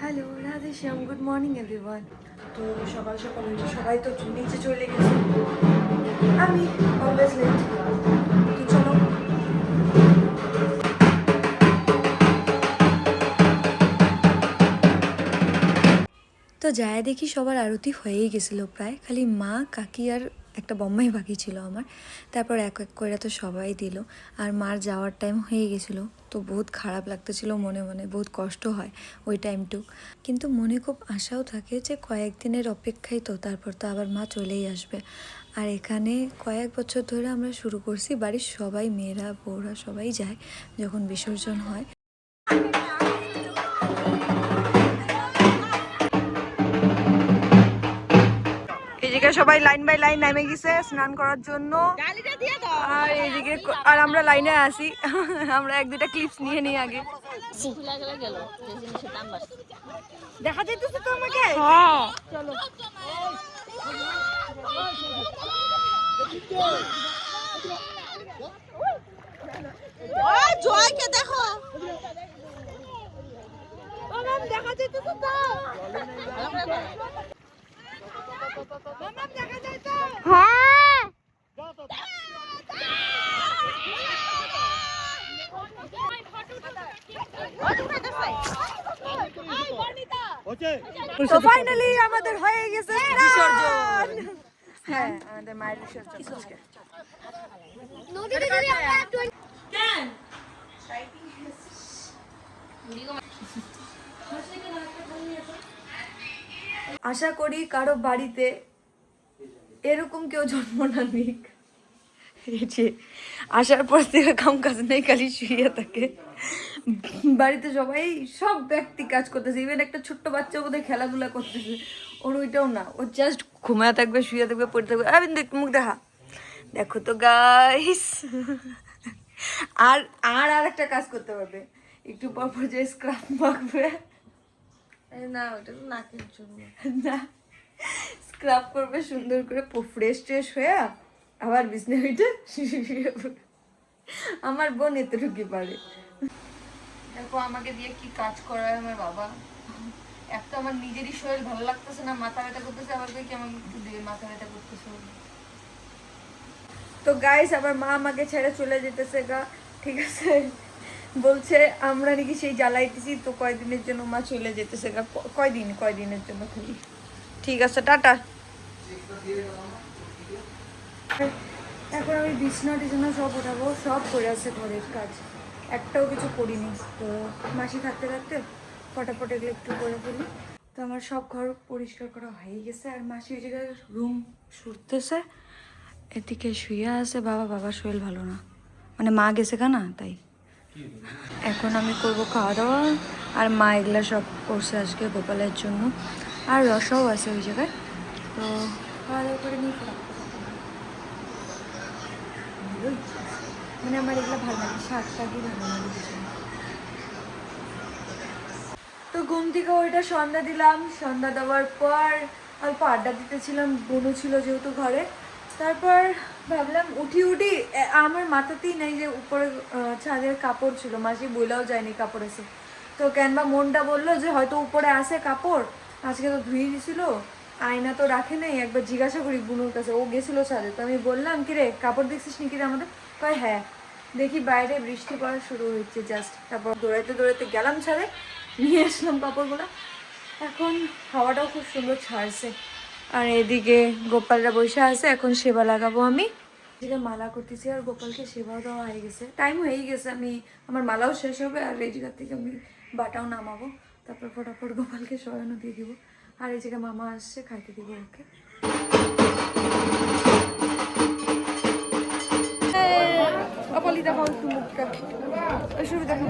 Hello Radhe শ্যাম, good morning everyone. তো সকাল সকাল হয়েছে, সবাই তো নিচে চলে গেছে, আমি অলওয়েজ লেট। তো চলো তো যায় দেখি সবার আরতি হয়েই গেছিলো প্রায়, খালি মা কাকি আর একটা বম্মাই বাকি ছিল আমার। তারপর এক এক করে তো সবাই দিল, আর মার যাওয়ার টাইম হয়ে গেছিলো। তো বহুত খারাপ লাগতেছিল মনে মনে, বহুত কষ্ট হয় ওই টাইমটুক, কিন্তু মনে খুব আশাও থাকে যে কয়েকদিনের অপেক্ষাই তো, তারপর তো আবার মা চলেই আসবে। আর এখানে কয়েক বছর ধরে আমরা শুরু করছি, বাড়ির সবাই মেয়েরা বউরা সবাই যায় যখন বিসর্জন হয়। এদিকে সবাই লাইন বাই লাইন নেমে গেছে স্নান করার জন্য, আর এইদিকে আর আমরা লাইনে আসি। আমরা এক দুটা ক্লিপস নিয়ে নিই আগে। দেখা যাইতেছে তো আমাকে? হ্যাঁ চলো। জয়কে দেখো, দেখা যাইতেছে তো। হ্যাঁ তো ফাইনালি আমাদের হয়ে গেছে বিসর্জন। হ্যাঁ আমাদের মায়ের বিসর্জন। আশা করি কারো বাড়িতে এরকম কেউ জন্ম না নিক, আসার পর থেকে কাম কাজ নেই, খালি শুয়ে থাকে। বাড়িতে সবাই সব ব্যক্তি কাজ করতেছে, ইভেন একটা ছোট্ট বাচ্চা বোধহয় খেলাধুলা করতেছে, ওর ওইটাও না, ও জাস্ট ঘুমায় থাকবে, শুয়ে থাকবে, পড়ে থাকবে। দেখ মুখ দেখা, দেখো তো গাইস। আর আর আর একটা কাজ করতে পারবে, একটু পর পর যে স্ক্রাব মাখবে, না ওটা তো নাকের জন্য না, স্ক্রাব করবে সুন্দর করে, ফ্রেশ ট্রেশ হয়ে আবার বিছনা উঠে শুয়ে পড়বে। আমার বোন এতটুকু পারে। দেখো আমাকে দিয়ে কি কাজ করায় আমার বাবা। একটা আমার নিজেরই শরীর ভালো লাগতেছে না, মাথা ব্যথা করতেছে, আবার কি আমাকে একটু দিয়ে মাথা ব্যথা করতেছে। তো গাইস আবার মা আমাকে ছেড়ে চলে যেতেছে গা, ঠিক আছে, বলছে আমরা নাকি সেই জ্বালাইতেছি, তো কয়দিনের জন্য মা চলে যেতেছে গা। কয়দিনের জন্য খালি। ঠিক আছে টাটা। এখন আমি বিছনা টিছনা সব উঠাবো, সব করে আছে ঘরের কাজ, একটাও কিছু করিনি। তো মাসি থাকতে থাকতে ফটাফট এগুলো একটু করে ফেলি। তো আমার সব ঘর পরিষ্কার করা হয়ে গেছে, আর মাসি ওই জায়গায় রুম শুতেছে, এদিকে শুয়ে আছে। বাবার শরীর ভালো না, মানে মা গেছে না তাই। এখন আমি করব খাওয়া দাওয়া, আর মা এগুলা সব করছে আজকে গোপালের জন্য, আর রসাও আছে ওই জায়গায়। তো খাওয়া দাওয়া করে নিয়ে মানে আমার এগুলো ভালো লাগে, শাকটাকে ভালো লাগে। তো ঘুম থেকে ওইটা সন্ধ্যা দিলাম, সন্ধ্যা দেওয়ার পর অল্প আড্ডা দিতেছিলাম, বোনও ছিল যেহেতু ঘরে। তারপর ভাবলাম উঠি আমার মাথাতেই নেই যে উপরে ছাদের কাপড় ছিল, মাসি বইলাও যায়নি কাপড় আছে। তো কেনবা মনটা বললো যে হয়তো উপরে আসে কাপড়, আজকে তো ধুয়ে দিছিল, আয়না তো রাখে নেই, একবার জিজ্ঞাসা করি বুনুর কাছে, ও গেছিলো ছাদে। তো আমি বললাম কিরে কাপড় দেখছিস নি কিরে আমাদের, কয় হ্যাঁ। দেখি বাইরে বৃষ্টি পড়া শুরু হয়েছে জাস্ট, তারপর দৌড়াইতে গেলাম ছাদে, নিয়ে আসলাম কাপড়গুলো। এখন হাওয়াটাও খুব সুন্দর ছাড়ছে, আর এদিকে গোপালরা বসে আছে, এখন সেবা লাগাবো আমি। যেটা মালা করতেছি, আর গোপালকে সেবাও দেওয়া হয়ে গেছে, টাইম হয়ে গেছে, আমি আমার মালাও শেষ হবে, আর এই জায়গার থেকে আমি বাটাও নামাবো, তারপর ফটাফট গোপালকে শয়নও দিয়ে দিব। আর এই জায়গায় মামা আসছে, খাইতে দিব ওকে। অপলিতা বল, একটু মুখটা শুরু দেখো।